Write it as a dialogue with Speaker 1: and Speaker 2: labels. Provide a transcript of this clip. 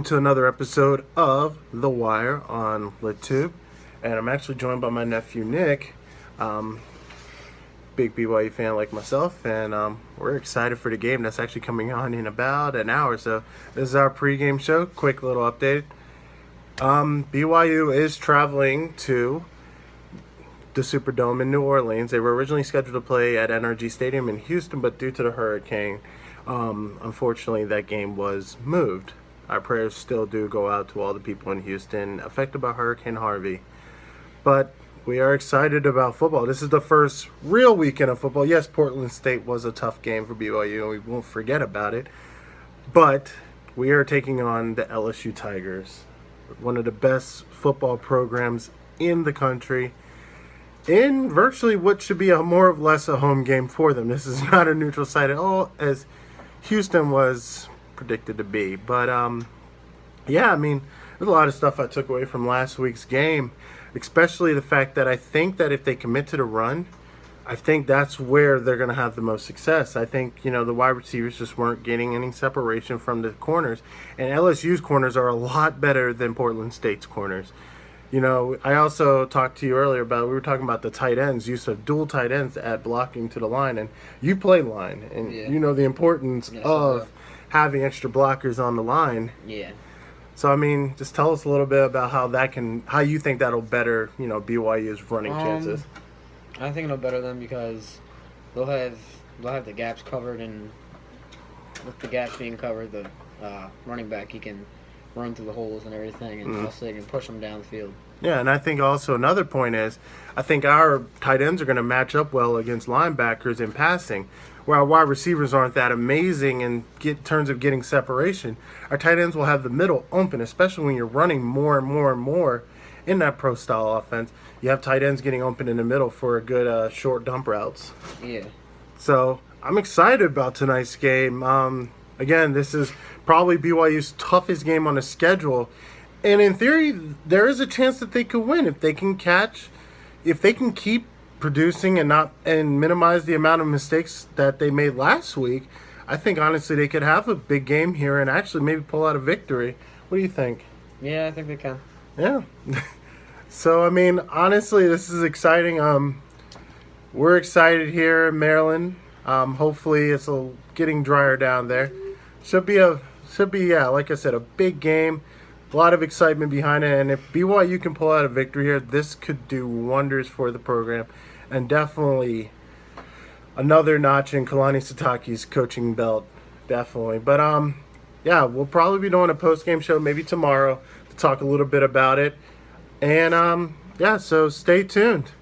Speaker 1: to another episode of The Wire on LitTube. And I'm actually joined by my nephew Nick, big BYU fan like myself, and we're excited for the game that's actually coming on in about an hour. So this is our pregame show. Quick little update. BYU is traveling to the Superdome in New Orleans. They were originally scheduled to play at NRG Stadium in Houston, but due to the hurricane, unfortunately that game was moved. Our prayers still do go out to all the people in Houston affected by Hurricane Harvey. But we are excited about football. This is the first real weekend of football. Yes, Portland State was a tough game for BYU, and we won't forget about it. But we are taking on the LSU Tigers, one of the best football programs in the country, in virtually what should be a more or less a home game for them. This is not a neutral site at all, as Houston was predicted to be. But yeah, I mean, there's a lot of stuff I took away from last week's game, especially the fact that I think that if they commit to the run, I think that's where they're going to have the most success. I think, the wide receivers just weren't getting any separation from the corners, and LSU's corners are a lot better than Portland State's corners. I also talked to you earlier we were talking about the tight ends, use of dual tight ends at blocking to the line, and you play line, and you know the importance of having extra blockers on the line.
Speaker 2: Yeah.
Speaker 1: So, I mean, just tell us a little bit about how you think that'll better, BYU's running chances.
Speaker 2: I think it'll better them because they'll have the gaps covered, and with the gaps being covered, the running back, he can run through the holes and everything, and also they can push them down the field.
Speaker 1: Yeah, and I think also another point is I think our tight ends are going to match up well against linebackers in passing, where our wide receivers aren't that amazing in terms of getting separation. Our tight ends will have the middle open, especially when you're running more and more and more in that pro-style offense. You have tight ends getting open in the middle for a good short dump routes.
Speaker 2: Yeah.
Speaker 1: So I'm excited about tonight's game. Again, this is probably BYU's toughest game on the schedule. And in theory, there is a chance that they could win if they can keep producing and minimize the amount of mistakes that they made last week. I think honestly they could have a big game here and actually maybe pull out a victory. What do you think?
Speaker 2: Yeah, I think they can.
Speaker 1: Yeah. So I mean, honestly, this is exciting. We're excited here in Maryland. Hopefully it's getting drier down there. Should be like I said, a big game. A lot of excitement behind it, and if BYU can pull out a victory here, this could do wonders for the program, and definitely another notch in Kalani Sitake's coaching belt, definitely. But yeah, we'll probably be doing a post-game show maybe tomorrow to talk a little bit about it, and yeah, so stay tuned.